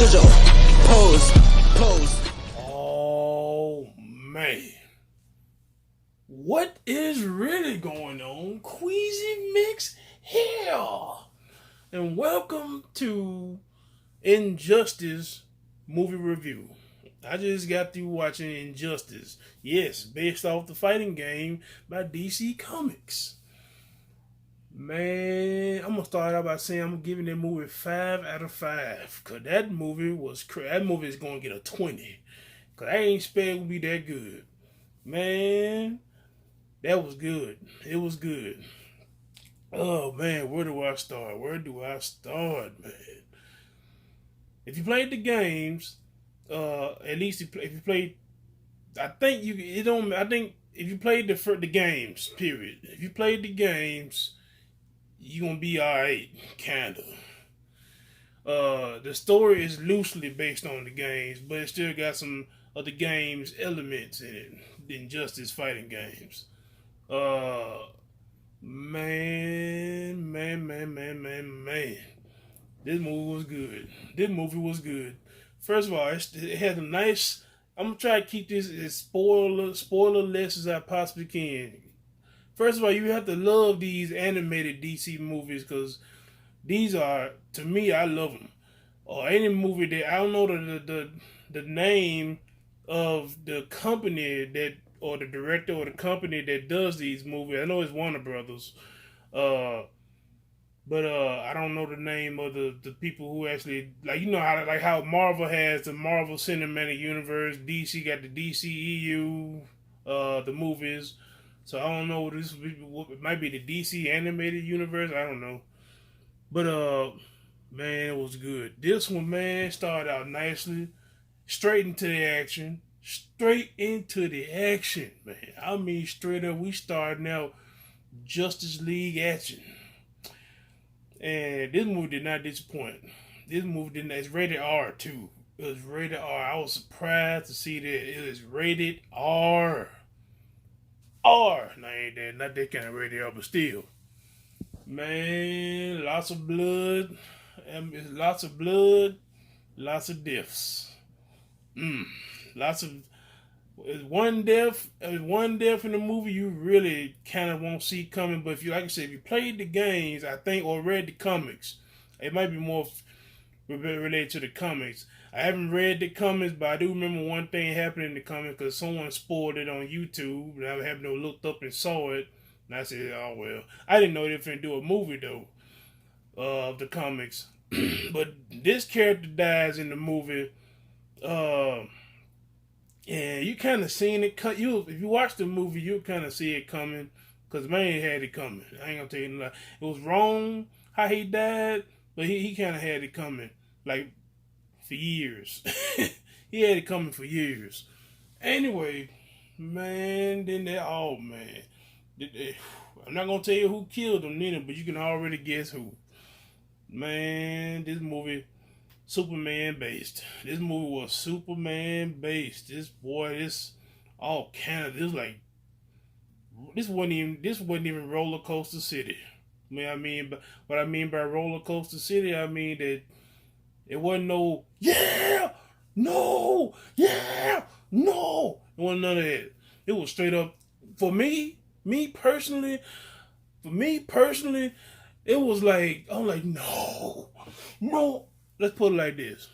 Jojo. Pose. Oh man, what is really going on? Queasy Mix here, and welcome to Injustice movie review. I just got through watching Injustice. Yes, based off the fighting game by DC Comics. Man, I'm gonna start out by saying I'm giving that movie 5 out of 5. Cause that movie was that movie is gonna get a 20. Cause I ain't expect it would be that good. Man, that was good. It was good. Oh man, where do I start? Man? If you played the games, at least if you played, I think you it don't. I think if you played the games, period. If you played the games, you gonna be alright, kinda. The story is loosely based on the games, but it still got some of the games elements in it than just its fighting games. Uh, man. This movie was good. First of all, it had a nice. I'm gonna try to keep this as spoiler-less as I possibly can. First of all, you have to love these animated DC movies because these are, to me, I love them. Or any movie that I don't know the name of the company that or the director or the company that does these movies. I know it's Warner Brothers, but I don't know the name of the people who actually how Marvel has the Marvel Cinematic Universe, DC got the DCEU, the movies. So I don't know what this it might be the DC animated universe. I don't know, but man, it was good. This one, man, started out nicely, straight into the action. Man. I mean, straight up, we starting out Justice League action. And this movie did not disappoint. This movie didn't. It's rated R too. It was rated R. I was surprised to see that it is rated R. Now ain't that not that kind of rated R, but still, man, lots of blood. Lots of blood. Lots of deaths. Lots of. One death in the movie you really kind of won't see coming. But if you, like I said, if you played the games, I think, or read the comics, it might be more related to the comics. I haven't read the comics, but I do remember one thing happened in the comics because someone spoiled it on YouTube, and I happened to looked up and saw it, and I said, "Oh well." I didn't know they were going to do a movie though of the comics, but this character dies in the movie. And you kind of seen it. If you watch the movie, you kind of see it coming. Because man had it coming. I ain't gonna tell you no lie. It was wrong how he died, but he kind of had it coming. Like, for years. He had it coming for years. Anyway, man, man. I'm not gonna tell you who killed him, neither, but you can already guess who. Man, this movie. Superman based. This movie was Superman based. This all kind of this wasn't even Roller Coaster City. What I mean by Roller Coaster City, I mean that it wasn't no no. It wasn't none of that. It was straight up for me personally. It was like I'm like no. Let's put it like this.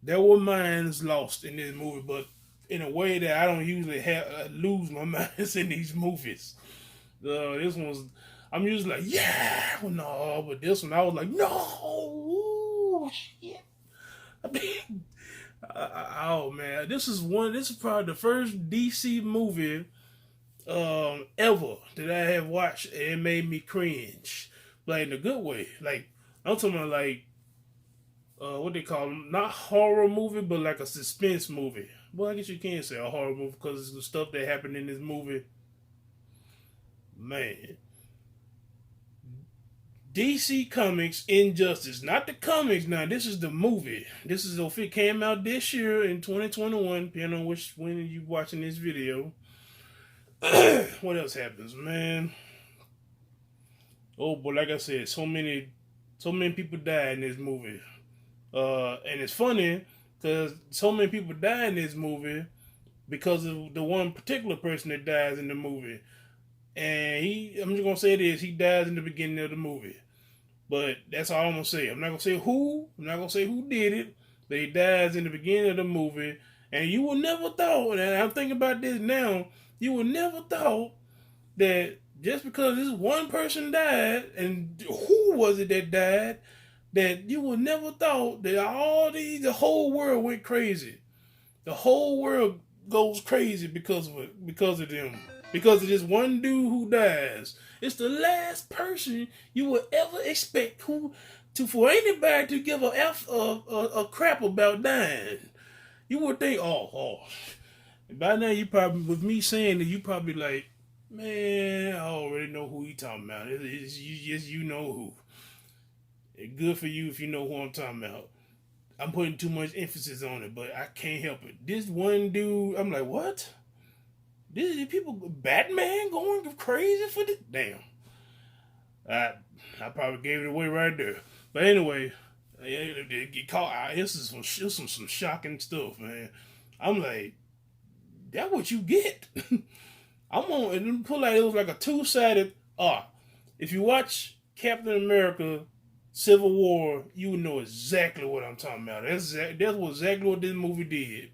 There were minds lost in this movie, but in a way that I don't usually lose my minds in these movies. This one was, I'm usually like, no, but this one I was like, no, shit. I mean, oh man, this is probably the first DC movie ever that I have watched and it made me cringe, like in a good way. Like I'm talking about like. What they call them, not horror movie, but like a suspense movie. Well, I guess you can say a horror movie because it's the stuff that happened in this movie. Man. DC Comics Injustice. Not the comics now, this is the movie. This is if it came out this year in 2021, depending on when you watching this video. What else happens, man? Oh, but like I said, so many people died in this movie. And it's funny because so many people die in this movie because of the one particular person that dies in the movie. And I'm just gonna say this: he dies in the beginning of the movie. But that's all I'm gonna say. I'm not gonna say who. I'm not gonna say who did it. But he dies in the beginning of the movie, and you would never thought. And I'm thinking about this now. You would never thought that just because this one person died, and who was it that died? That you would never thought that the whole world went crazy. The whole world goes crazy because of it, because of them, because of this one dude who dies. It's the last person you would ever expect for anybody to give a crap about dying. You would think, oh. By now you probably, with me saying that, you probably like, man, I already know who he talking about. You know who. It's good for you if you know who I'm talking about. I'm putting too much emphasis on it, but I can't help it. This one dude, I'm like, what? This is people, Batman going crazy for this? Damn. I probably gave it away right there. But anyway, get caught. This is some shocking stuff, man. I'm like, that what you get. I'm on and put like it was like a two-sided. If you watch Captain America Civil War, you would know exactly what I'm talking about. That's exactly what this movie did.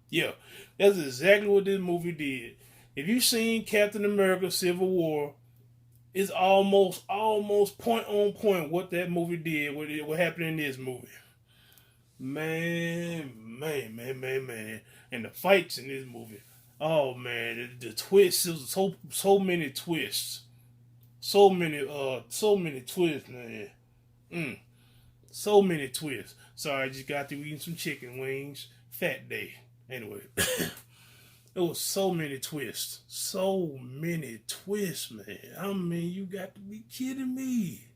Yeah, that's exactly what this movie did. If you've seen Captain America Civil War, it's almost point on point what that movie did, what happened in this movie. Man. And the fights in this movie. Oh man, the twists, it was so many twists. So many twists, man. So many twists. Sorry, I just got through eating some chicken wings. Fat day. Anyway. There was so many twists. So many twists, man. I mean, you got to be kidding me.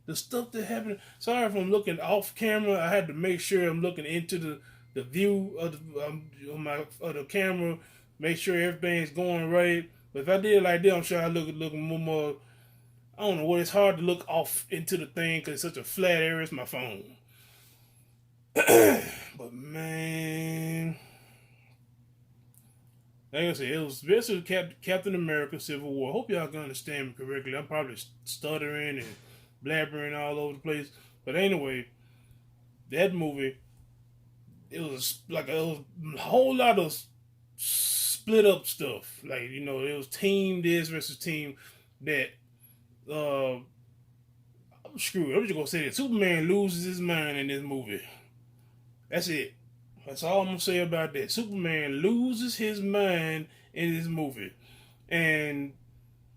The stuff that happened. Sorry if I'm looking off camera. I had to make sure I'm looking into the view of the camera. Make sure everything's going right. But if I did it like that, I'm sure I look more. I don't know what. It's hard to look off into the thing because it's such a flat area. It's my phone. But man. Like I said, it was basically Captain America Civil War. Hope y'all can understand me correctly. I'm probably stuttering and blabbering all over the place. But anyway, that movie, it was a whole lot of split up stuff. Like, it was team this versus team that. Screw it. I'm just gonna say that Superman loses his mind in this movie. That's it. That's all I'm gonna say about that. Superman loses his mind in this movie, and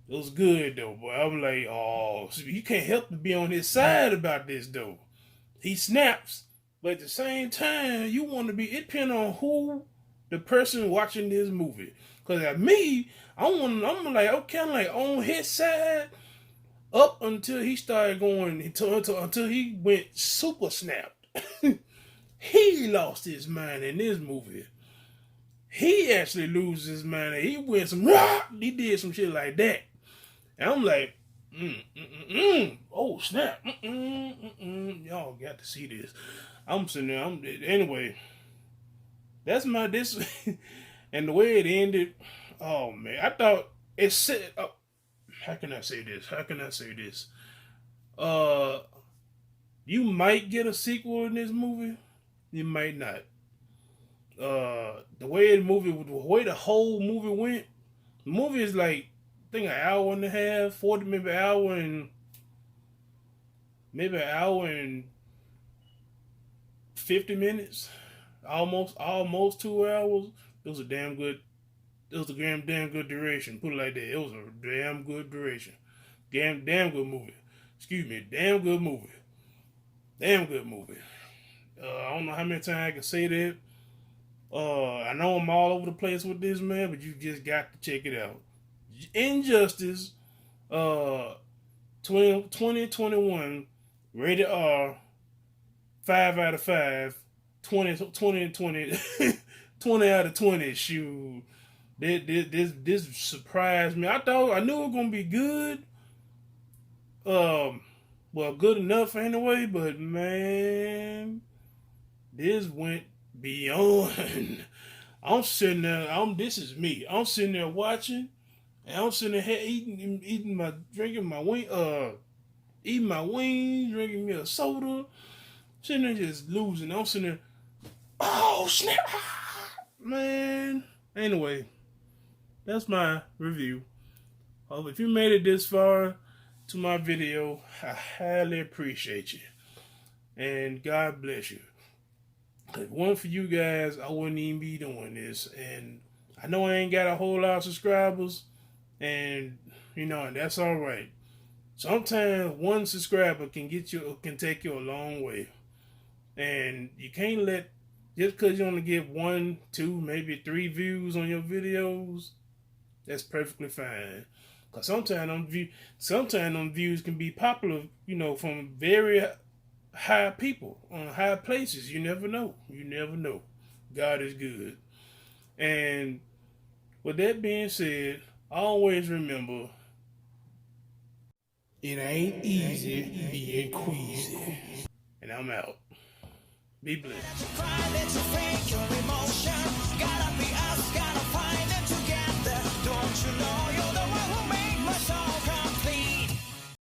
it was good though. Boy, I'm like, oh, you can't help but be on his side about this though. He snaps, but at the same time, you want to be. It depends on who the person watching this movie. Cause at me, I'm like kind of like on his side up until he started going until he went super snapped. He lost his mind in this movie. He actually loses his mind. He went he did some shit like that. And I'm like, oh snap, y'all got to see this. I'm sitting there. Anyway. That's this, and the way it ended. Oh man, I thought it said. How can I say this? You might get a sequel in this movie. You might not. The way the whole movie went, the movie is like, I think an hour and a half, 40, maybe an hour and 50 minutes, almost 2 hours. It was a damn good duration. Put it like that. It was a damn good duration. Damn good movie. Excuse me, damn good movie. Damn good movie. I don't know how many times I can say that. I know I'm all over the place with this, man, but you just got to check it out. Injustice, 2021, rated R, 5 out of 5, 20 out of 20. Shoot, this surprised me. I knew it was gonna be good. well, good enough anyway, but man, this went beyond. I'm sitting there, this is me. I'm sitting there watching, and I'm sitting there eating my, drinking my wing, eating my wings, drinking me a soda, sitting there just losing. I'm sitting there, oh snap, man. Anyway, that's my review. If you made it this far to my video, I highly appreciate you. And God bless you. If it wasn't for you guys, I wouldn't even be doing this. And I know I ain't got a whole lot of subscribers. And, and that's all right. Sometimes one subscriber can take you a long way. And you can't let, just because you only get 1, 2, maybe 3 views on your videos, that's perfectly fine. Because sometimes them views can be popular, from very high people on high places. You never know. You never know. God is good. And with that being said, always remember, it ain't easy being queasy. And I'm out. Be blessed.